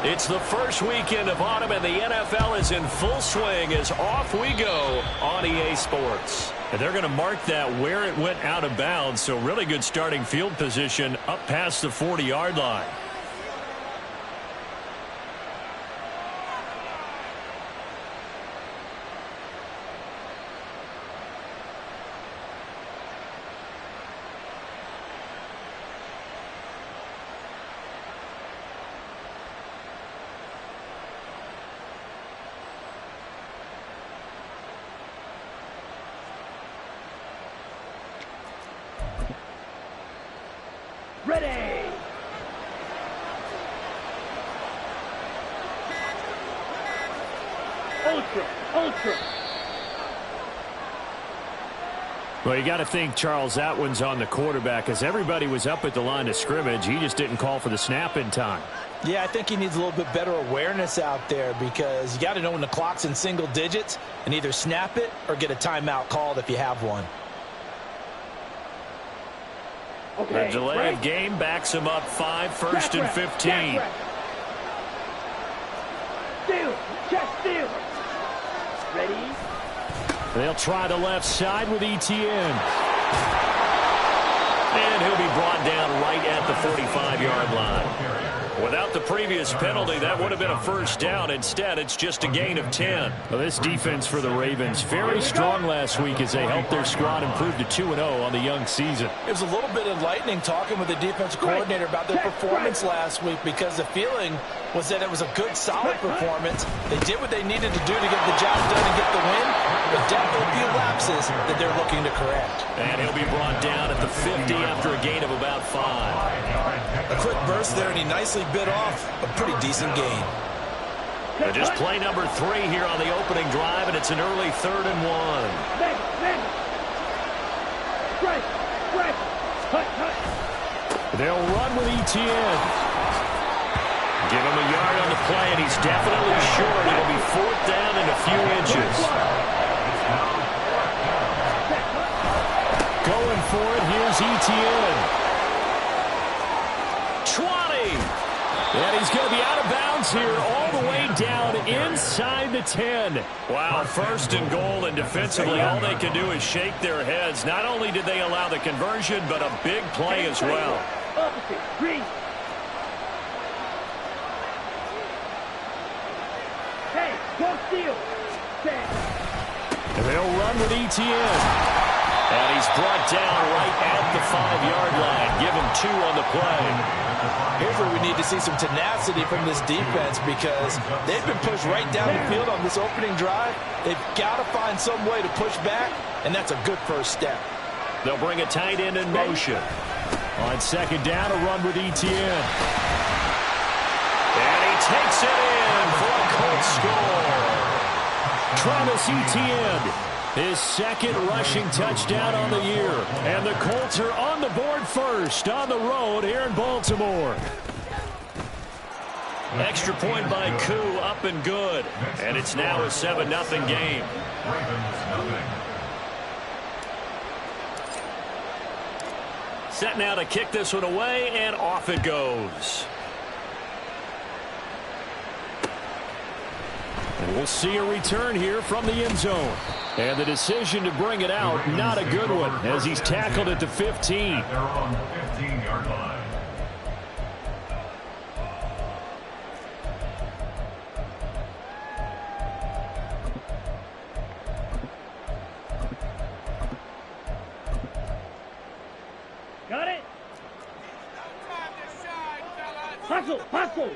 It's the first weekend of autumn, and the NFL is in full swing as off we go on EA Sports. And they're going to mark that where it went out of bounds, so really good starting field position up past the 40-yard line. Ready! Ultra! Well, you got to think, Charles, that one's on the quarterback, as everybody was up at the line of scrimmage. He just didn't call for the snap in time. Yeah, I think he needs a little bit better awareness out there, because you got to know when the clock's in single digits and either snap it or get a timeout called if you have one. Okay, the delay of game backs him up 1st and 15. Steal! Check steal! Ready? They'll try the left side with Etienne. And he'll be brought down right at the 45-yard line. Without the previous penalty, that would have been a first down. Instead, it's just a gain of 10. Well, this defense for the Ravens, very strong last week as they helped their squad improve to 2-0 on the young season. It was a little bit enlightening talking with the defensive coordinator about their performance last week, because the feeling was that it was a good, solid performance. They did what they needed to do to get the job done and get the win, but definitely a few lapses that they're looking to correct. And he'll be brought down at the 50 after a gain of about 5. A quick burst there, and he nicely bit off a pretty decent gain. Just play number 3 here on the opening drive, and it's an early 3rd and 1. They'll run with Etienne. Give him a yard on the play, and he's definitely short. It'll be 4th down and a few inches. Going for it, here's Etienne. 20. And he's going to be out of bounds here all the way down inside the 10. Wow, 1st and goal, and defensively all they can do is shake their heads. Not only did they allow the conversion, but a big play as well. Hey, go steal! And they'll run with Etienne. And he's brought down right at the 5-yard line. Give him 2 on the play. Here's where we need to see some tenacity from this defense, because they've been pushed right down the field on this opening drive. They've got to find some way to push back, and that's a good first step. They'll bring a tight end in motion. On 2nd down, a run with Etienne. And he takes it in for a Colts score. Travis Etienne, his 2nd rushing touchdown on the year. And the Colts are on the board first on the road here in Baltimore. Extra point by Koo, up and good. And it's now a 7-0 game. Set now to kick this one away, and off it goes. And we'll see a return here from the end zone. And the decision to bring it out, not a good one, as he's tackled at the 15. They're on the 15-yard line. Got it? Hustle! Hut!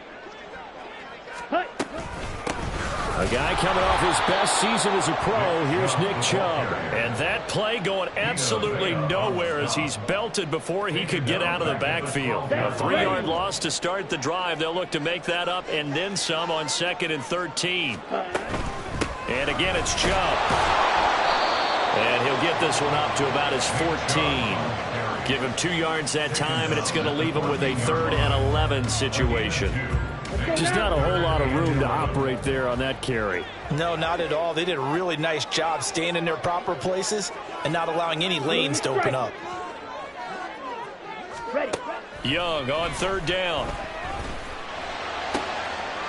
A guy coming off his best season as a pro. Here's Nick Chubb. And that play going absolutely nowhere as he's belted before he could get out of the backfield. A 3-yard loss to start the drive. They'll look to make that up and then some on 2nd and 13. And again, it's Chubb. And he'll get this one up to about his 14. Give him 2 yards that time, and it's going to leave him with a 3rd and 11 situation. Just not a whole lot of room to operate there on that carry. No, not at all. They did a really nice job staying in their proper places and not allowing any lanes to open up. Young on 3rd down.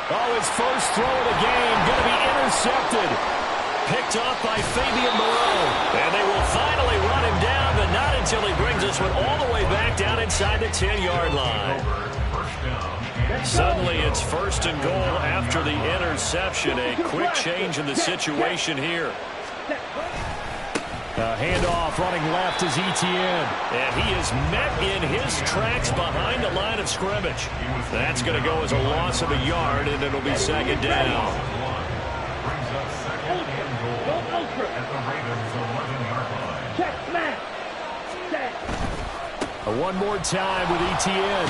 Oh, his first throw of the game going to be intercepted. Picked off by Fabian Moreau. And they will finally run him down, but not until he brings this one all the way back down inside the 10-yard line. Suddenly it's first and goal after the interception. A quick change in the situation here. Handoff running left is Etienne. And he is met in his tracks behind the line of scrimmage. That's going to go as a loss of a yard, and it'll be second down. One more time with Etienne.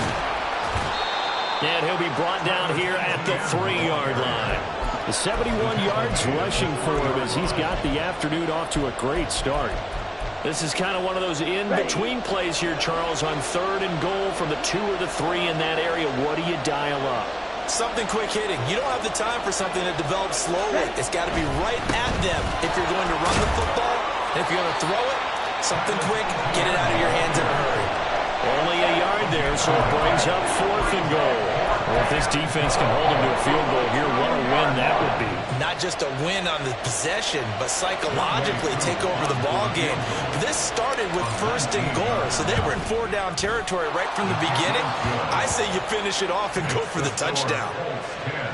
And he'll be brought down here at the 3-yard line. The 71 yards rushing for him as he's got the afternoon off to a great start. This is kind of one of those in-between plays here, Charles, on 3rd and goal from the 2 or the 3 in that area. What do you dial up? Something quick hitting. You don't have the time for something that develops slowly. It's got to be right at them if you're going to run the football. And if you're going to throw it, something quick, get it out of your hands in a hurry. Only a yard there, so it brings up 4th and goal. Well, if this defense can hold him to a field goal here, what a win that would be. Not just a win on the possession, but psychologically take over the ball game. This started with 1st and goal, so they were in 4-down territory right from the beginning. I say you finish it off and go for the touchdown.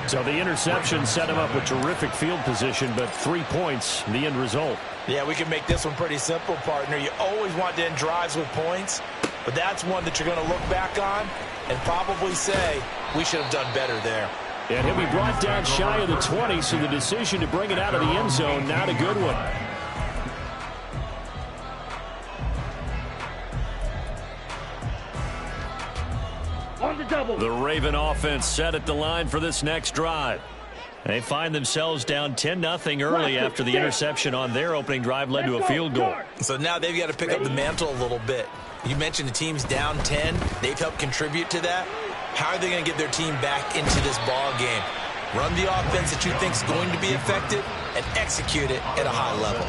So the interception set him up with terrific field position, but 3 points, the end result. Yeah, we can make this one pretty simple, partner. You always want to end drives with points, but that's one that you're going to look back on and probably say, we should have done better there. And he'll be brought down shy of the 20, so the decision to bring it out of the end zone, not a good one. On the double. The Raven offense set at the line for this next drive. They find themselves down 10-0 early after the interception on their opening drive led to a field goal. So now they've got to pick up the mantle a little bit. You mentioned the team's down 10. They've helped contribute to that. How are they going to get their team back into this ball game? Run the offense that you think is going to be effective and execute it at a high level.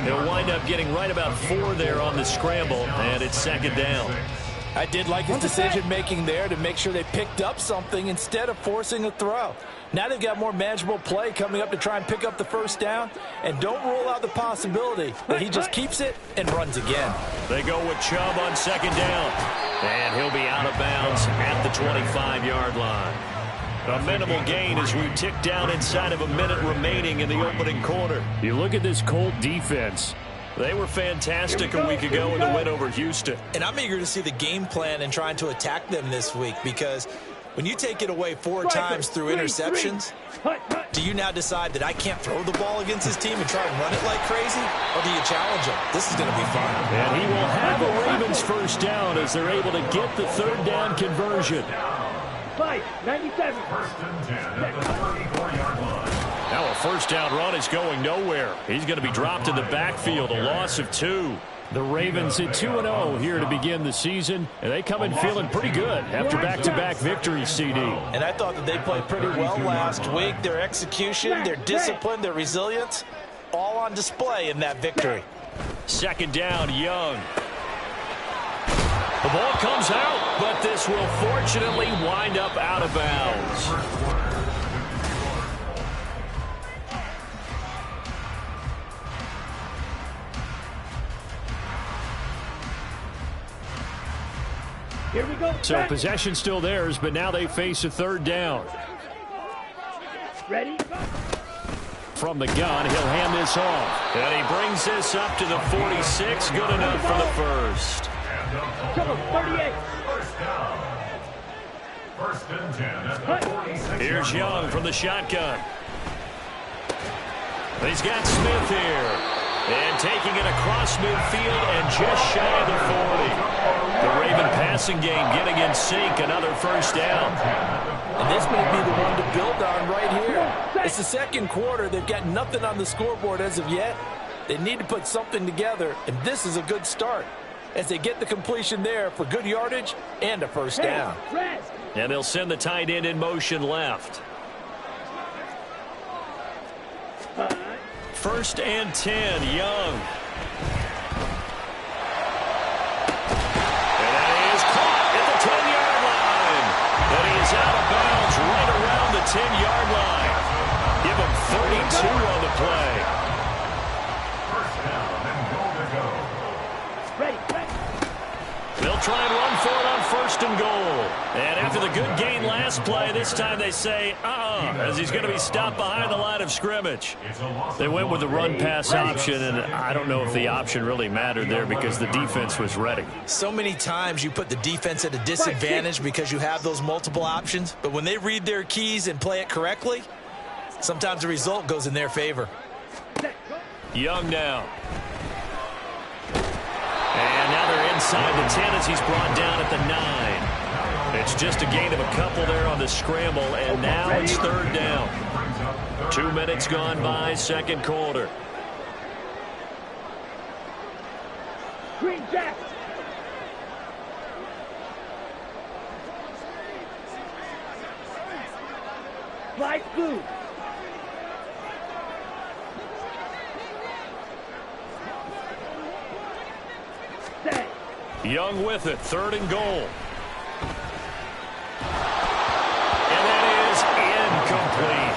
They'll wind up getting right about 4 there on the scramble, and it's second down. I did like his decision-making there to make sure they picked up something instead of forcing a throw. Now they've got more manageable play coming up to try and pick up the first down, and don't rule out the possibility that he just keeps it and runs again. They go with Chubb on second down, and he'll be out of bounds at the 25-yard line. A minimal gain as we tick down inside of a minute remaining in the opening quarter. You look at this Colt defense. They were fantastic a week ago in the win over Houston. And I'm eager to see the game plan and trying to attack them this week, because when you take it away 4 times through interceptions, do you now decide that I can't throw the ball against this team and try and run it like crazy? Or do you challenge them? This is going to be fun. And he will have the Ravens first down as they're able to get the 3rd down conversion. 97. First and 10 at the 34-yard line. Now a first down run is going nowhere. He's going to be dropped in the backfield, a loss of 2. The Ravens at 2-0 here to begin the season, and they come in feeling pretty good after back-to-back victories, CD. And I thought that they played pretty well last week. Their execution, their discipline, their resilience, all on display in that victory. Second down, Young. The ball comes out, but this will fortunately wind up out of bounds. Here we go. So possession still theirs, but now they face a 3rd down. Ready? From the gun, he'll hand this off. And he brings this up to the 46. Good enough for the first. Come on, 38. First down. First and 10 at the 46. Here's Young from the shotgun. He's got Smith here. And taking it across midfield and just shy of the 40. The Raven passing game getting in sync. Another first down. And this may be the one to build on right here. It's the second quarter. They've got nothing on the scoreboard as of yet. They need to put something together, and this is a good start as they get the completion there for good yardage and a first down. And they'll send the tight end in motion left. First and 10, Young. And that is caught at the 10-yard line. And he is out of bounds right around the 10-yard for it on 1st and goal. And after the good gain last play, this time they say, as he's going to be stopped behind the line of scrimmage. They went with the run-pass option, and I don't know if the option really mattered there because the defense was ready. So many times you put the defense at a disadvantage because you have those multiple options, but when they read their keys and play it correctly, sometimes the result goes in their favor. Young now. And now they're inside the 10 as he's brought down at the 9. It's just a gain of a couple there on the scramble, and now it's 3rd down. 2 minutes gone by, 2nd quarter. Green Jack. Light blue. Set. Young with it, 3rd and goal. And that is incomplete.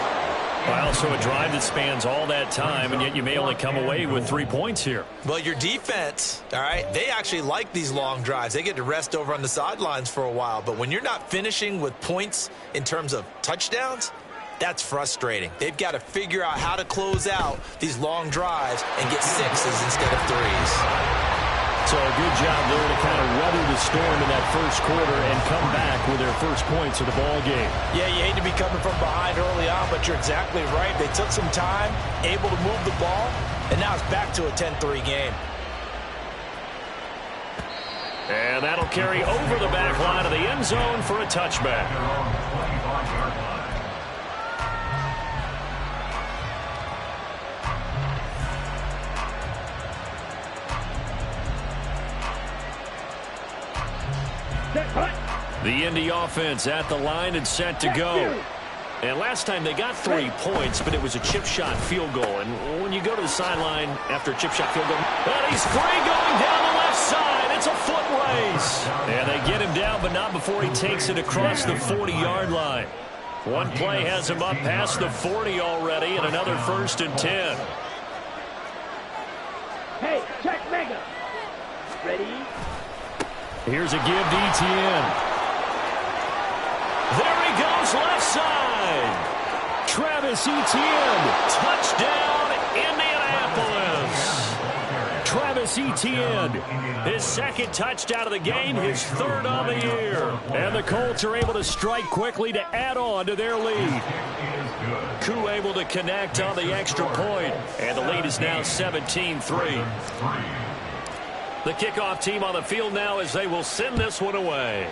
Well, so a drive that spans all that time, and yet you may only come away with 3 points here. Well, your defense, all right, they actually like these long drives. They get to rest over on the sidelines for a while. But when you're not finishing with points in terms of touchdowns, that's frustrating. They've got to figure out how to close out these long drives and get 6s instead of 3s. So a good job there to kind of weather the storm in that 1st quarter and come back with their first points of the ball game. Yeah, you hate to be coming from behind early on, but you're exactly right. They took some time, able to move the ball, and now it's back to a 10-3 game. And that'll carry over the back line of the end zone for a touchback. The Indy offense at the line and set to go. And last time they got 3 points, but it was a chip shot field goal. And when you go to the sideline after a chip shot field goal, and he's free going down the left side. It's a foot race. And they get him down, but not before he takes it across the 40-yard line. One play has him up past the 40 already, and another 1st and 10. Hey, check mega. Ready? Here's a give to Etienne. There he goes, left side. Travis Etienne, touchdown, Indianapolis. Travis Etienne, his 2nd touchdown of the game, his 3rd on the year. And the Colts are able to strike quickly to add on to their lead. Koo able to connect on the extra point, and the lead is now 17-3. The kickoff team on the field now as they will send this one away.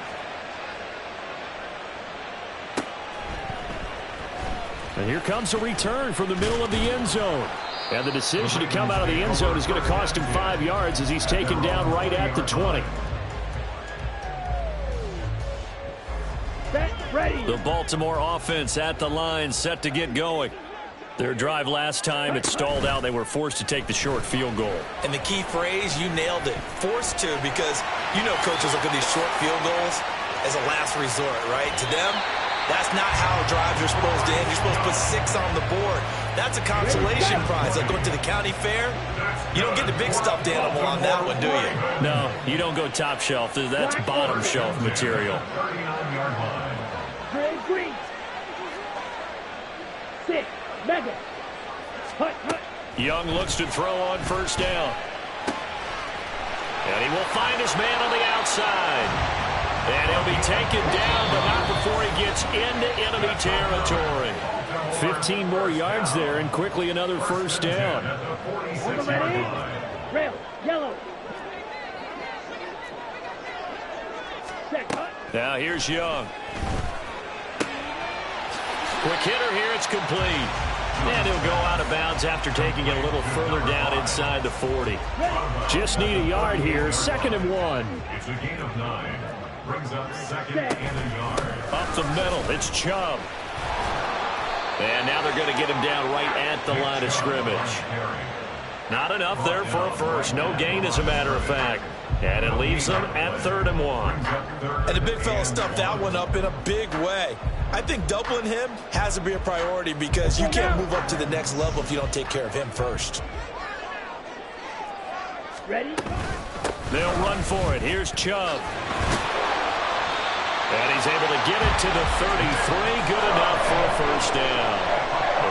And here comes a return from the middle of the end zone. And the decision to come out of the end zone is going to cost him 5 yards as he's taken down right at the 20. Set, ready. The Baltimore offense at the line, set to get going. Their drive last time, it stalled out. They were forced to take the short field goal. And the key phrase, you nailed it, forced to, because you know coaches look at these short field goals as a last resort, right? To them, that's not how drives are supposed to end. You're supposed to put 6 on the board. That's a consolation prize. Like going to the county fair, you don't get the big stuffed animal on that one, do you? No, you don't go top shelf. That's bottom shelf material. Green. 6, mega. Hut, hut. Young looks to throw on 1st down. And he will find his man on the outside. And he'll be taken down, but not before he gets into enemy territory. 15 more yards there, and quickly another 1st down. Ready? Rail, yellow. Set, hut. Now here's Young. Quick hitter here, it's complete. And he'll go out of bounds after taking it a little further down inside the 40. Just need a yard here, 2nd and 1. It's a gain of 9. Brings up 2nd and a yard. Up the middle, it's Chubb. And now they're going to get him down right at the line of scrimmage. Not enough there for a first. No gain, as a matter of fact. And it leaves them at 3rd and 1. And the big fella stuffed that one up in a big way. I think doubling him has to be a priority because you can't move up to the next level if you don't take care of him first. Ready? They'll run for it. Here's Chubb. he's able to get it to the 33. Good enough for a first down.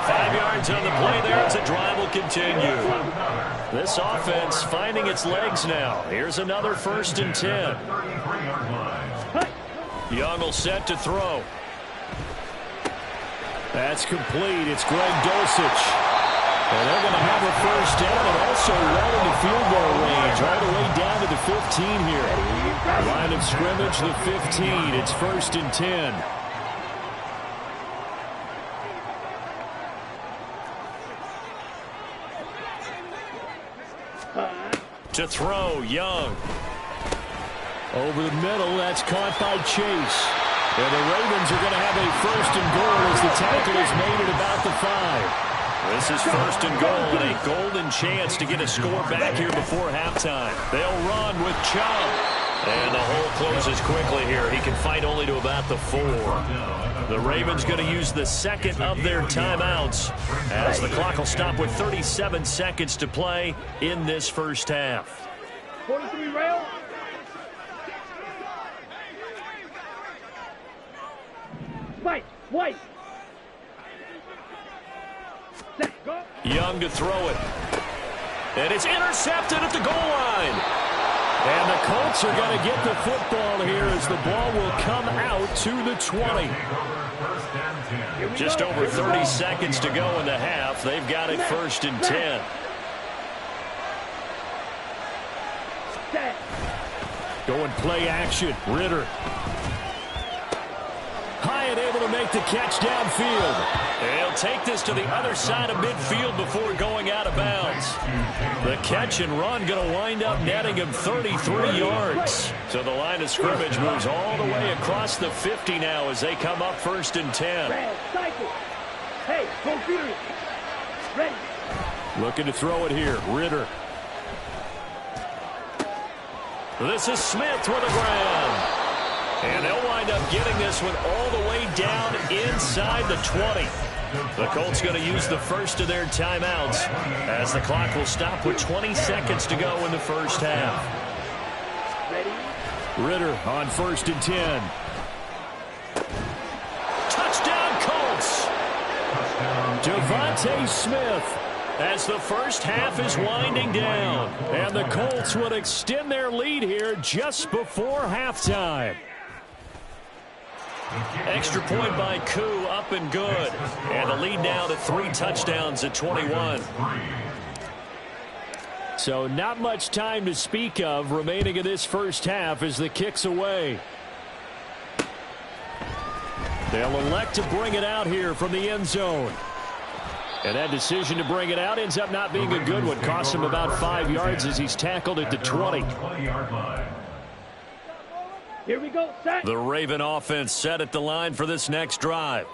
5 yards on the play there as the drive will continue. This offense finding its legs now. Here's another 1st and 10. Young will set to throw. That's complete. It's Greg Dulcich. And they're going to have a first down and also well into field goal range all the way down to the 15 here. Line of scrimmage, the 15. It's 1st and 10. To throw, Young. Over the middle, that's caught by Chase. And the Ravens are going to have a 1st and goal as the tackle is made at about the 5. This is 1st and goal and a golden chance to get a score back here before halftime. They'll run with Chubb. And the hole closes quickly here. He can fight only to about the 4. The Ravens going to use the 2nd of their timeouts as the clock will stop with 37 seconds to play in this first half. 43 rail. White. Set, go. Young to throw it. And it's intercepted at the goal line. And the Colts are going to get the football here as the ball will come out to the 20. Just over 30 seconds to go in the half. They've got it 1st and 10. Going play action. Ritter. Hyatt able to make the catch downfield. He'll take this to the other side of midfield before going out of bounds. The catch and run going to wind up netting him 33 yards. So the line of scrimmage moves all the way across the 50 now as they come up 1st and 10. Hey, go Fury. Ready. Looking to throw it here. Ritter. This is Smith with a grab. And they'll wind up getting this one all the way down inside the 20. The Colts going to use the 1st of their timeouts as the clock will stop with 20 seconds to go in the first half. Ritter on 1st and 10. Touchdown Colts! Devontae Smith as the first half is winding down. And the Colts will extend their lead here just before halftime. Extra point by Koo, up and good. And the lead now to 3 touchdowns at 21. So not much time to speak of remaining in this first half as the kick's away. They'll elect to bring it out here from the end zone. And that decision to bring it out ends up not being a good one. Costs him about 5 yards as he's tackled at the 20. Here we go, set. The Raven offense set at the line for this next drive.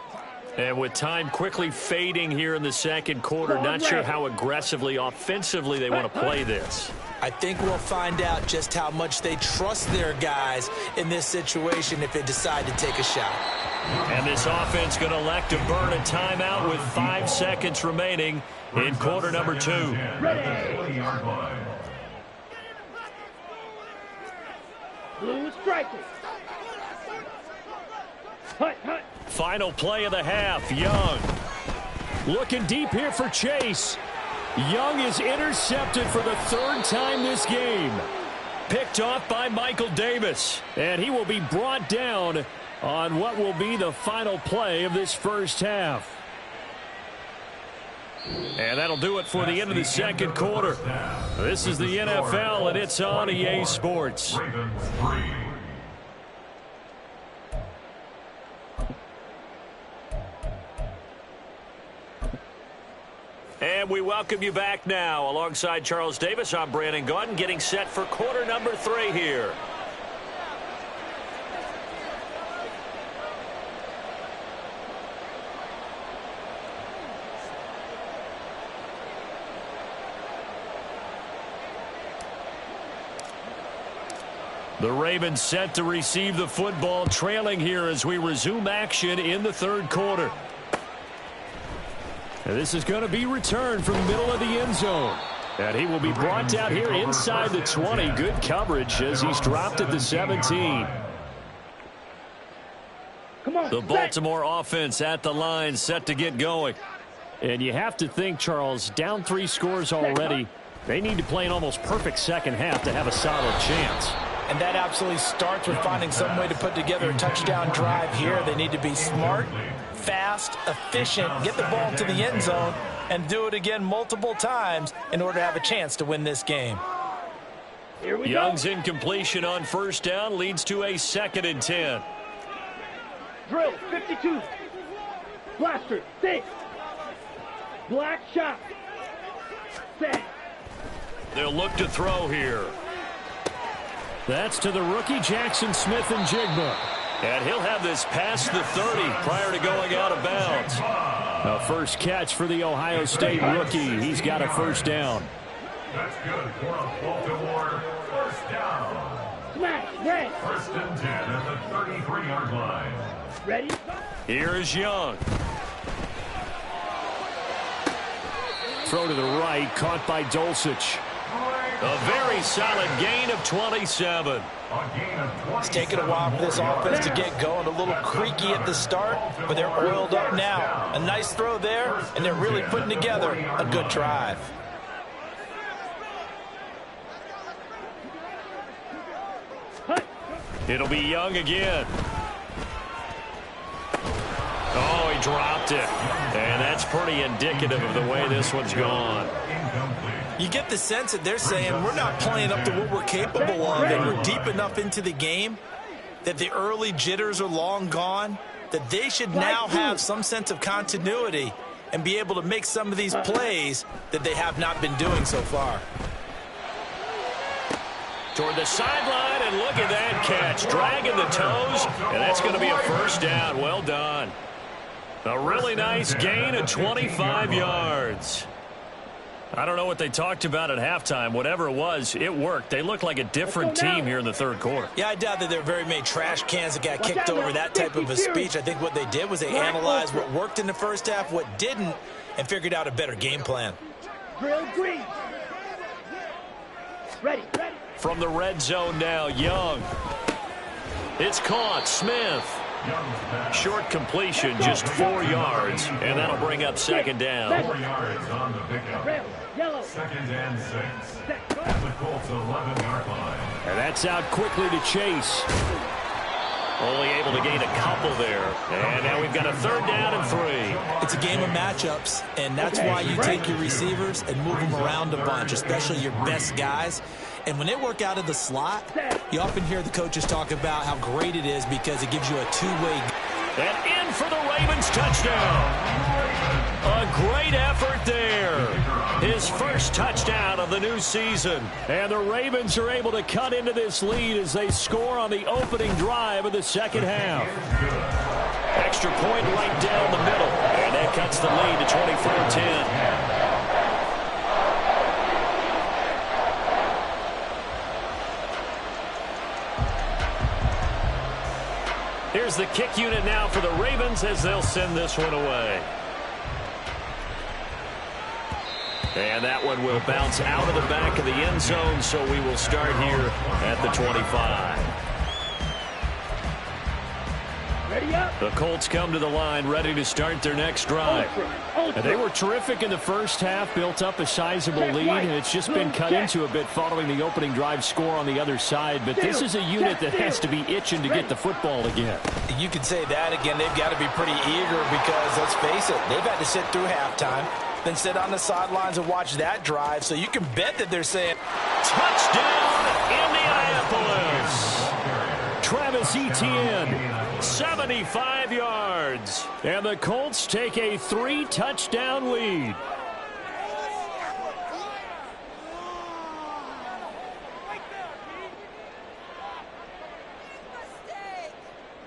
And with time quickly fading here in the second quarter, not sure how aggressively, offensively they want to play this. I think we'll find out just how much they trust their guys in this situation if they decide to take a shot. And this offense going to elect to burn a timeout with 5 seconds remaining in quarter number 2. Ready. Blue striking. Hut. Final play of the half. Young looking deep here for Chase. Young is intercepted for the 3rd time this game. Picked off by Michael Davis. And he will be brought down on what will be the final play of this first half. And that'll do it for the end of the second quarter. This is the NFL, and it's on EA Sports. And we welcome you back now. Alongside Charles Davis, I'm Brandon Gaudin, getting set for quarter number 3 here. The Ravens set to receive the football, trailing here as we resume action in the third quarter. And this is going to be returned from the middle of the end zone. And he will be brought down here inside the 20. Good coverage as he's dropped at the 17. Come on. The Baltimore offense at the line, set to get going. And you have to think, Charles, down 3 scores already. They need to play an almost perfect second half to have a solid chance. And that absolutely starts with finding some way to put together a touchdown drive here. They need to be smart, fast, efficient, get the ball to the end zone, and do it again multiple times in order to have a chance to win this game. Here we Young's go. incompletion on first down leads to a 2nd and 10. Drill 52. Blaster 6. Black shot. Set. They'll look to throw here. That's to the rookie Jackson Smith and Jigba. And he'll have this past the 30 prior to going out of bounds. A first catch for the Ohio State rookie. He's got a first down. That's good for a Baltimore first down. Smash. Red. 1st and 10 at the 33-yard line. Ready? Here is Young. Throw to the right, caught by Dulcich. A very solid gain of 27. It's taken a while for this offense to get going. A little creaky at the start, but they're oiled up now. A nice throw there, and they're really putting together a good drive. It'll be Young again. Oh, he dropped it. And that's pretty indicative of the way this one's gone. You get the sense that they're saying we're not playing up to what we're capable of, and we're deep enough into the game that the early jitters are long gone, that they should now have some sense of continuity and be able to make some of these plays that they have not been doing so far. Toward the sideline, and look at that catch. Dragging the toes, and that's going to be a first down. Well done. A really nice gain of 25 yards. I don't know what they talked about at halftime. Whatever it was, it worked. They look like a different team here in the 3rd quarter. Yeah, I doubt that there are very many trash cans that got kicked over that type of a speech. I think what they did was they analyzed what worked in the first half, what didn't, and figured out a better game plan. Drill green. Ready. From the red zone now, Young. It's caught. Smith. Short completion, just 4 yards, and that'll bring up 2nd down. 4 yards on the pickup. Yellow. 2nd and 6 at the Colts 11-yard line. And that's out quickly to Chase. Only able to gain a couple there. And now we've got a 3rd down and 3. It's a game of matchups, and that's why you take your receivers and move them around a bunch, especially your best guys. And when they work out of the slot, you often hear the coaches talk about how great it is because it gives you a two-way. And in for the Ravens touchdown. A great effort there. His first touchdown of the new season. And the Ravens are able to cut into this lead as they score on the opening drive of the 2nd half. Extra point right down the middle. And that cuts the lead to 24-10. Here's the kick unit now for the Ravens as they'll send this one away. And that one will bounce out of the back of the end zone, so we will start here at the 25. Ready up. The Colts come to the line ready to start their next drive. And they were terrific in the first half, built up a sizable lead, and it's just been cut into a bit following the opening drive score on the other side. But this is a unit that has to be itching to get the football again. You could say that again. They've got to be pretty eager because, let's face it, they've had to sit through halftime, then sit on the sidelines and watch that drive. So you can bet that they're saying, touchdown, Indianapolis. Travis Etienne, 75 yards. And the Colts take a 3-touchdown lead.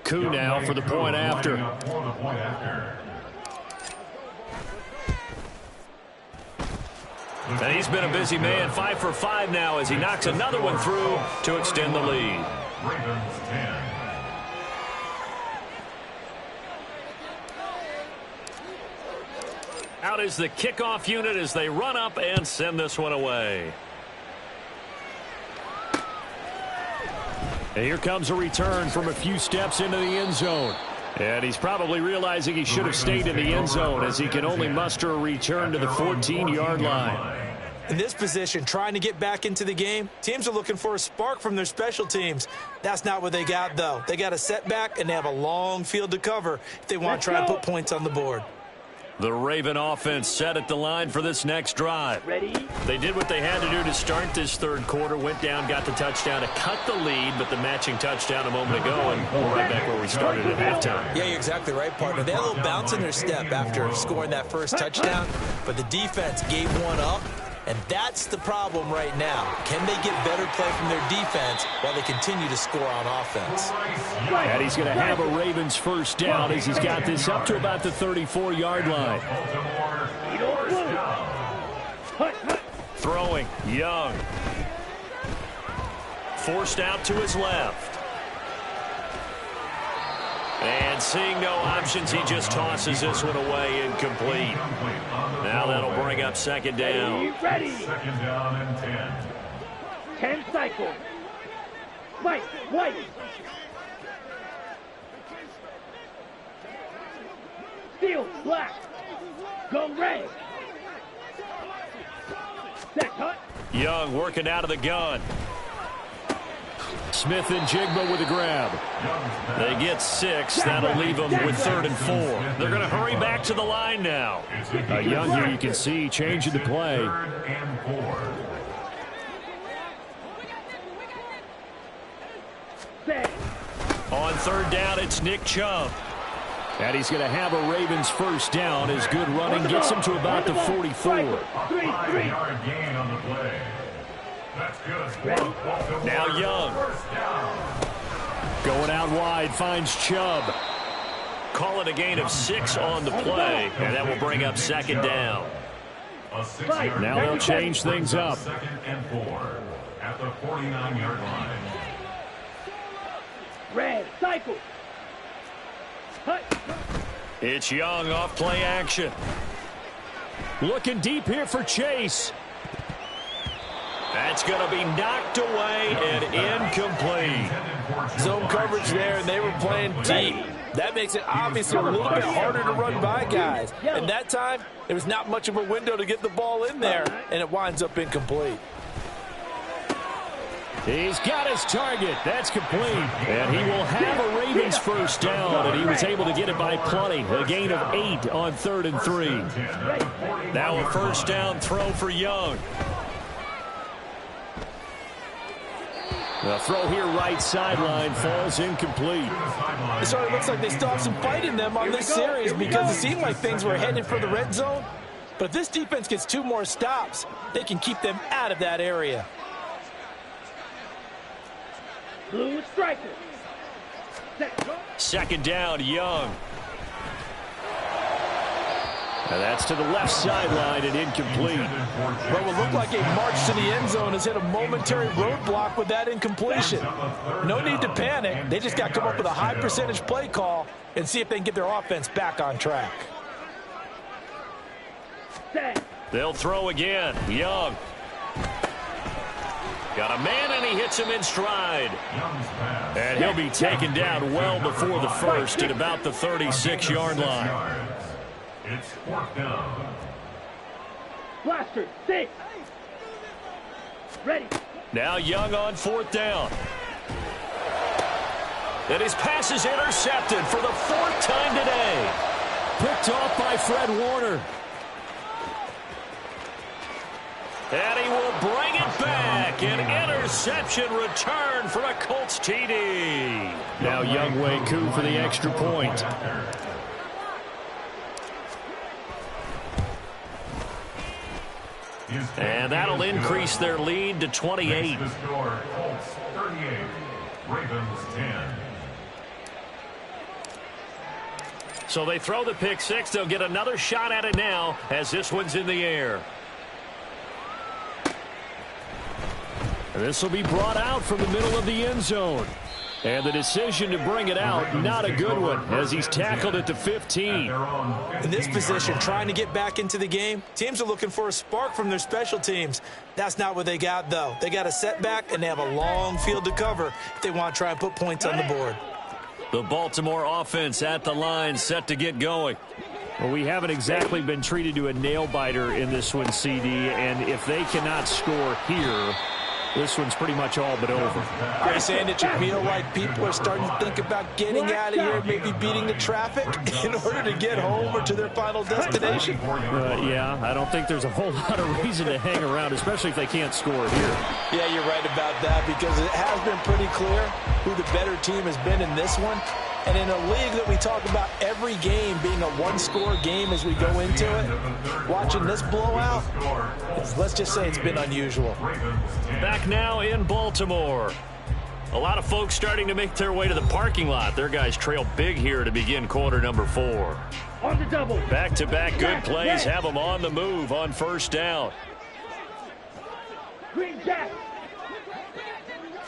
Koo now for the point after. And he's been a busy man, 5 for 5 now as he knocks another one through to extend the lead. Ravens 10. Out is the kickoff unit as they run up and send this one away. And here comes a return from a few steps into the end zone. And he's probably realizing he should have stayed in the end zone as he can only muster a return to the 14-yard line. In this position, trying to get back into the game, teams are looking for a spark from their special teams. That's not what they got, though. They got a setback, and they have a long field to cover if they want to try and put points on the board. The Raven offense set at the line for this next drive. Ready? They did what they had to do to start this third quarter, went down, got the touchdown to cut the lead, but the matching touchdown a moment ago, and we're right back where we started at halftime. Yeah, you're exactly right, partner. They had a little bounce in their step after scoring that first touchdown, but the defense gave one up, and that's the problem right now. Can they get better play from their defense while they continue to score on offense? And he's going to have a Ravens first down as he's got this up to about the 34-yard line. Throwing, Young. Forced out to his left. And seeing no options, he just tosses this one away, incomplete. Now that'll bring up second down. Ready? Second down and 10. 10 cycles. White. Steel, black. Go red. Set cut. Young working out of the gun. Smith and Jigba with a grab. They get 6. That'll leave them with 3rd and 4. They're going to hurry back to the line now. Young here, you can see, changing the play. 3rd and 4. Set. On 3rd down, it's Nick Chubb. And he's going to have a Ravens first down as good running gets him to about the 44. 5-yard gain on the play. That's good. Now Young. Going out wide, finds Chubb. Call it a gain of 6 on the play, and that will bring up second down. Now they'll change things up. 2nd and 4 at the 49-yard line. Red. Cycle. Cut. It's Young off play action. Looking deep here for Chase. That's going to be knocked away and incomplete. Zone coverage there, and they were playing deep. That makes it obviously a little bit harder to run by guys. And that time, there was not much of a window to get the ball in there, and it winds up incomplete. He's got his target. That's complete. And he will have a Ravens first down, and he was able to get it by plenty. A gain of 8 on 3rd and 3. Now a first down throw for Young. The throw here right sideline falls incomplete. It sort of looks like they still have some fight in them on this series because it seemed like things were headed for the red zone. But if this defense gets 2 more stops, they can keep them out of that area. Blue striker. Set. Second down, Young. And that's to the left sideline and incomplete. What will look like a march to the end zone has hit a momentary roadblock with that incompletion. No need to panic. They just got to come up with a high percentage play call and see if they can get their offense back on track. Set. They'll throw again. Young. Got a man, and he hits him in stride. And he'll be taken down well before the first at about the 36-yard line. It's 4th down. Blaster. 6. Ready. Now Young on 4th down. And his pass is intercepted for the 4th time today. Picked off by Fred Warner. And he will bring it back. An interception return for a Colts TD. Now Youngway coup for the extra point. And that'll increase their lead to 28. The score, Colts 38, Ravens 10. So they throw the pick 6. They'll get another shot at it now as this one's in the air. And this will be brought out from the middle of the end zone. And the decision to bring it out, not a good one, as he's tackled at the 15. In this position, trying to get back into the game, teams are looking for a spark from their special teams. That's not what they got, though. They got a setback, and they have a long field to cover if they want to try and put points on the board. The Baltimore offense at the line, set to get going. Well, we haven't exactly been treated to a nail-biter in this one, CD, and if they cannot score here, this one's pretty much all but over. Are you saying that you feel like people are starting to think about getting out of here, maybe beating the traffic in order to get home or to their final destination? Yeah, I don't think there's a whole lot of reason to hang around, especially if they can't score here. Yeah, you're right about that because it has been pretty clear who the better team has been in this one. And in a league that we talk about every game being a one-score game as we go into it, watching this blowout, let's just say it's been unusual. Back now in Baltimore. A lot of folks starting to make their way to the parking lot. Their guys trail big here to begin quarter number 4. On the double. Back-to-back good plays have them on the move on first down. Green jack.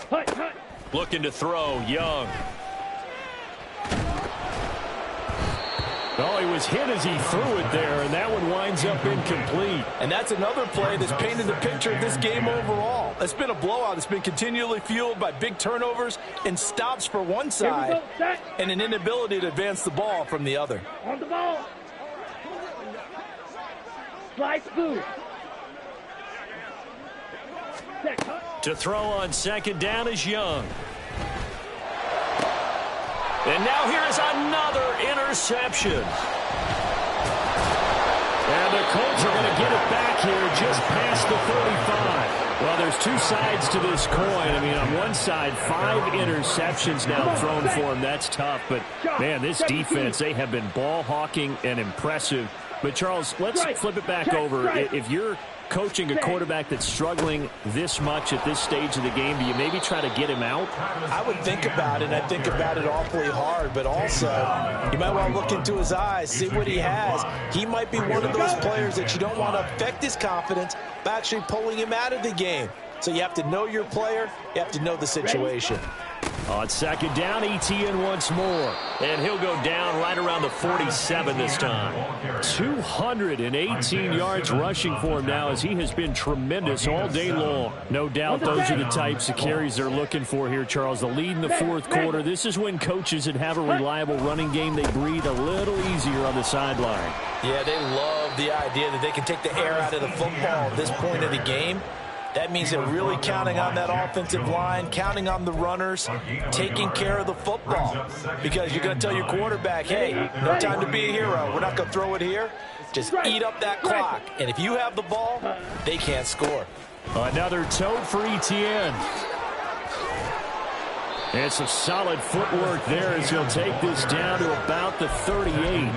Hut, hut. Looking to throw, Young. Oh, he was hit as he threw it there, and that one winds up incomplete. And that's another play that's painted the picture of this game overall. It's been a blowout. It's been continually fueled by big turnovers and stops for one side and an inability to advance the ball from the other. On the ball. Slice boost. Set, hut. To throw on second down is Young. And now here is another interception. And the Colts are going to get it back here just past the 45. Well, there's two sides to this coin. I mean, on one side, 5 interceptions now thrown for him. That's tough. But, man, this defense, they have been ball hawking and impressive. But, Charles, let's flip it back over. If you're coaching a quarterback that's struggling this much at this stage of the game, do you maybe try to get him out? I would think about it, and I think about it awfully hard, but also you might want to look into his eyes, see what he has. He might be one of those players that you don't want to affect his confidence by actually pulling him out of the game. So you have to know your player, you have to know the situation. On second down, ETN once more. And he'll go down right around the 47 this time. 218 yards rushing for him now as he has been tremendous all day long. No doubt those are the types of carries they're looking for here, Charles. The lead in the fourth quarter. This is when coaches that have a reliable running game, they breathe a little easier on the sideline. Yeah, they love the idea that they can take the air out of the football at this point of the game. That means they're really counting on that offensive line, counting on the runners, taking care of the football. Because you're going to tell your quarterback, hey, no time to be a hero. We're not going to throw it here. Just eat up that clock. And if you have the ball, they can't score. Another tote for ETN. And some solid footwork there as he'll take this down to about the 38.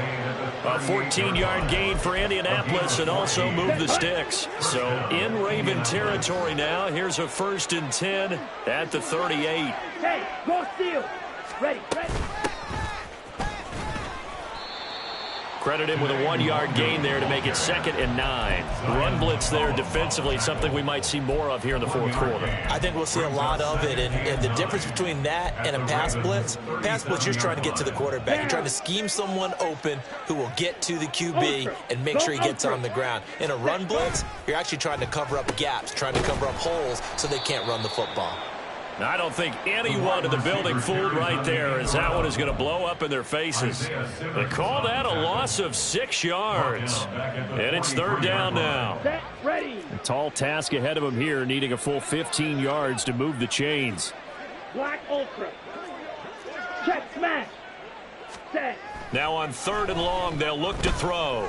A 14-yard gain for Indianapolis and also move the sticks. So in Raven territory now. Here's a 1st and 10 at the 38. Hey, go steal. Ready, ready. Credit him with a 1-yard gain there to make it 2nd and 9. Run blitz there defensively, something we might see more of here in the fourth quarter. I think we'll see a lot of it, and the difference between that and a pass blitz, you're just trying to get to the quarterback. You're trying to scheme someone open who will get to the QB and make sure he gets on the ground. In a run blitz, you're actually trying to cover up gaps, trying to cover up holes so they can't run the football. I don't think anyone in the building fooled right there, as that one is going to blow up in their faces. They call that a loss of 6 yards. And it's 3rd down now. Set, ready. A tall task ahead of him here, needing a full 15 yards to move the chains. Black Ultra. Check smash. Set. Now on 3rd and long, they'll look to throw.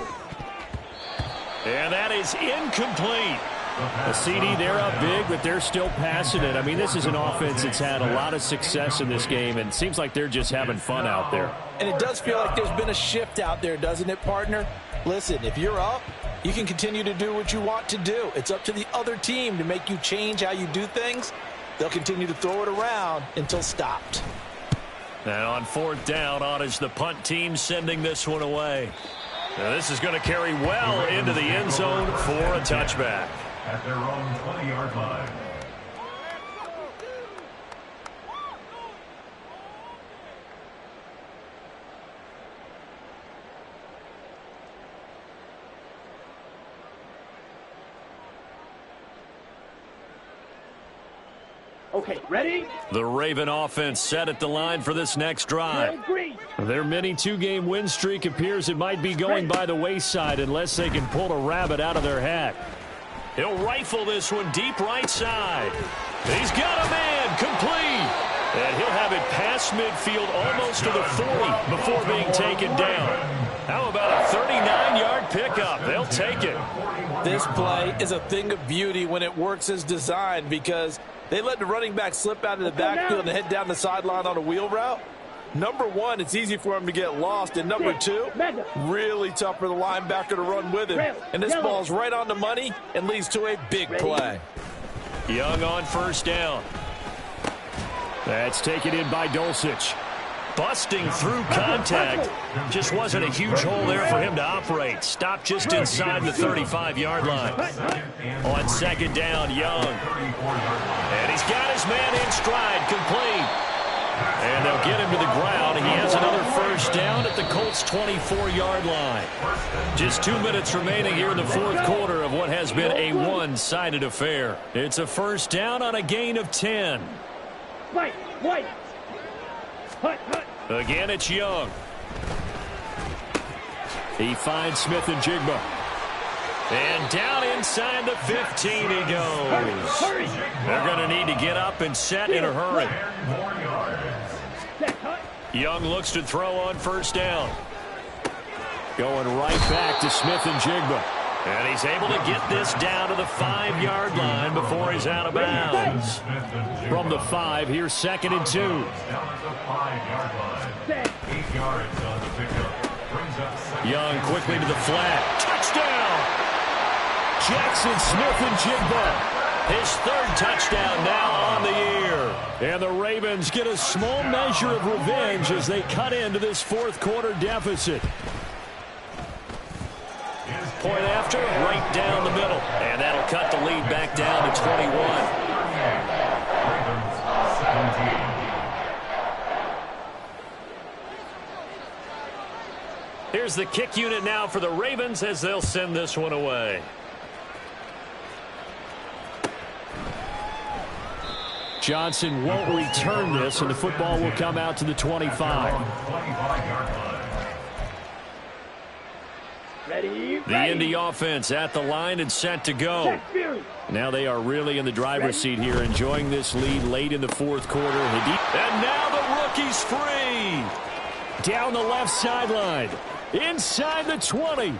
And that is incomplete. A CD, they're up big, but they're still passing it. I mean, this is an offense that's had a lot of success in this game, and it seems like they're just having fun out there. And it does feel like there's been a shift out there, doesn't it, partner? Listen, if you're up, you can continue to do what you want to do. It's up to the other team to make you change how you do things. They'll continue to throw it around until stopped. And on 4th down, on is the punt team sending this one away. Now this is going to carry well into the end zone for a touchback. At their own 20-yard line. Okay, ready? The Raven offense set at the line for this next drive. Green. Their mini two-game win streak appears it might be going by the wayside unless they can pull a rabbit out of their hat. He'll rifle this one deep right side. He's got a man, complete. And he'll have it past midfield almost to the 40 before being taken down. How about a 39-yard pickup? They'll take it. This play is a thing of beauty when it works as designed because they let the running back slip out of the backfield and head down the sideline on a wheel route. Number one, it's easy for him to get lost. And number two, really tough for the linebacker to run with him. And this ball's right on the money and leads to a big play. Young on first down. That's taken in by Dulcich. Busting through contact. Just wasn't a huge hole there for him to operate. Stopped just inside the 35-yard line. On second down, Young. And he's got his man in stride, complete. And they'll get him to the ground. He has another first down at the Colts' 24-yard line. Just 2 minutes remaining here in the fourth quarter of what has been a one-sided affair. It's a first down on a gain of 10. White. Again, it's Young. He finds Smith and Jigba. And down inside the 15 he goes. They're going to need to get up and set in a hurry. Young looks to throw on first down. Going right back to Smith and Jigba. And he's able to get this down to the 5-yard line before he's out of bounds. From the 5, here's 2nd and 2. Young quickly to the flat. Touchdown! Jackson Smith and Jigba. His third touchdown now on the year. And the Ravens get a small measure of revenge as they cut into this fourth quarter deficit. Point after, right down the middle. And that'll cut the lead back down to 21. Here's the kick unit now for the Ravens as they'll send this one away. Johnson won't return this, and the football will come out to the 25. The Indy offense at the line and set to go. Now they are really in the driver's seat here, enjoying this lead late in the fourth quarter. And now the rookie's free. Down the left sideline. Inside the 20.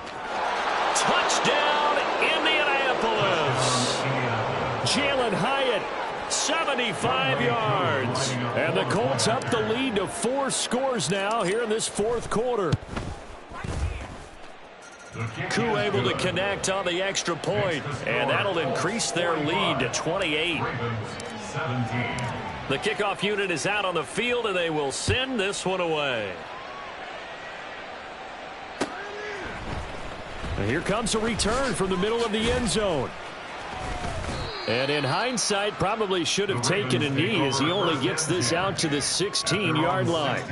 Touchdown, Indianapolis. Jalen Hyatt, 75 yards. And the Colts up the lead to 4 scores now here in this fourth quarter. Koo able to connect on the extra point, and that'll increase their lead to 28. The kickoff unit is out on the field, and they will send this one away. And here comes a return from the middle of the end zone. And in hindsight, probably should have taken a knee as he only gets this out to the 16-yard line.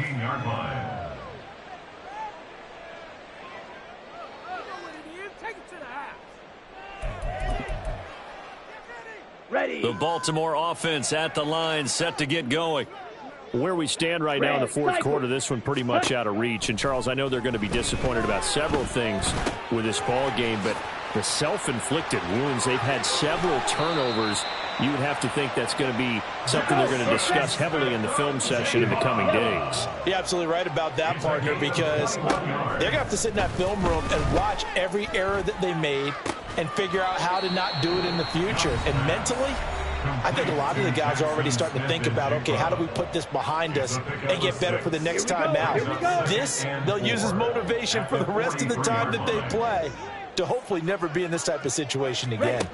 The Baltimore offense at the line, set to get going. Where we stand right now in the fourth quarter, this one pretty much out of reach. And, Charles, I know they're going to be disappointed about several things with this ball game, but the self-inflicted wounds, they've had several turnovers. You would have to think that's going to be something they're going to discuss heavily in the film session in the coming days. You're absolutely right about that, partner, because they're going to have to sit in that film room and watch every error that they made and figure out how to not do it in the future. And mentally, I think a lot of the guys are already starting to think about, okay, how do we put this behind us and get better for the next time out? This, they'll use as motivation for the rest of the time that they play to hopefully never be in this type of situation again.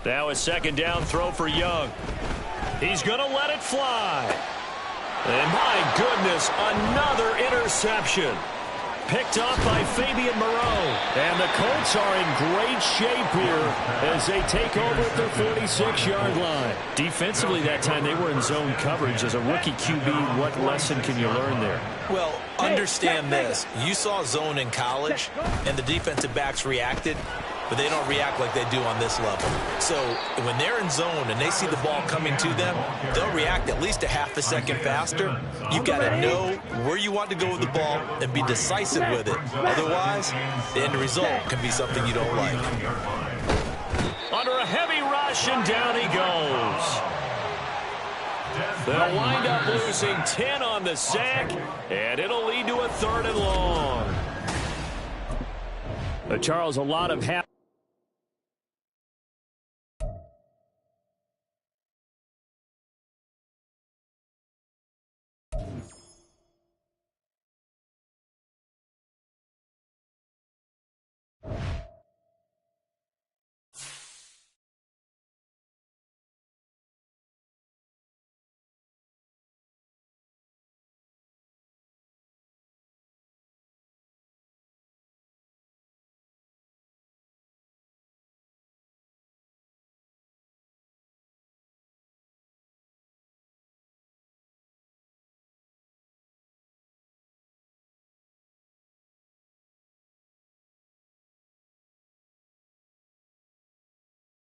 Now a second down throw for Young. He's going to let it fly. And my goodness, another interception. Picked off by Fabian Moreau. And the Colts are in great shape here as they take over at their 46-yard line. Defensively that time, they were in zone coverage. As a rookie QB, what lesson can you learn there? Well, understand this. You saw zone in college, and the defensive backs reacted. but they don't react like they do on this level. So when they're in zone and they see the ball coming to them, they'll react at least a half a second faster. You've got to know where you want to go with the ball and be decisive with it. Otherwise, the end result can be something you don't like. Under a heavy rush, and down he goes. They'll wind up losing 10 on the sack, and it'll lead to a 3rd and long. Charles, a lot of